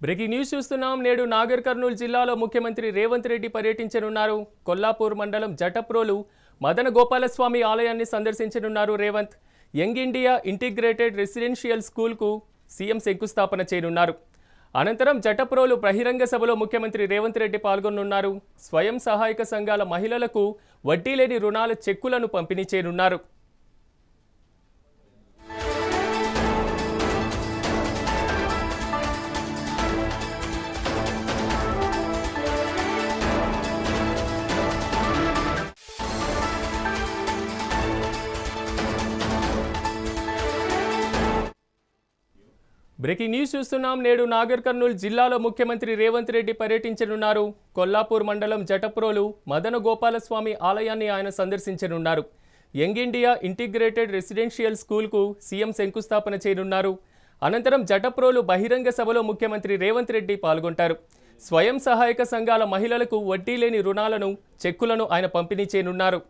Breaking news చూస్తున్నాం. నేడు నాగర్ కర్నూలు జిల్లాలో ముఖ్యమంత్రి రేవంత్ రెడ్డి పర్యటించనున్నారు. కొల్లాపూర్ మండలం జటప్రోలు మదన గోపాలస్వామి ఆలయాన్ని సందర్శించనున్నారు Revanth. Young India integrated residential స్కూల్కు సీఎం శంకుస్థాపన చేయనున్నారు. అనంతరం జటప్రోలు బహిరంగ సభలో ముఖ్యమంత్రి రేవంత్ రెడ్డి పాల్గొనున్నారు. స్వయం సహాయక సంఘాల మహిళలకు వడ్డీ లేని రుణాల చెక్కులను పంపిణీ చేయనున్నారు. బ్రేకింగ్ న్యూస్ చూస్తున్నాం. నేడు నాగర్ కర్నూలు జిల్లాలో ముఖ్యమంత్రి రేవంత్ రెడ్డి పర్యటించనున్నారు. కొల్లాపూర్ మండలం జటప్రోలు మదన గోపాలస్వామి ఆలయాన్ని ఆయన సందర్శించనున్నారు. యంగ్ ఇండియా ఇంటిగ్రేటెడ్ రెసిడెన్షియల్ స్కూల్కు సీఎం శంకుస్థాపన చేయనున్నారు. అనంతరం జటప్రోలు బహిరంగ సభలో ముఖ్యమంత్రి రేవంత్ రెడ్డి పాల్గొంటారు. స్వయం సహాయక సంఘాల మహిళలకు వడ్డీ లేని రుణాలను చెక్కులను ఆయన పంపిణీ చేయనున్నారు.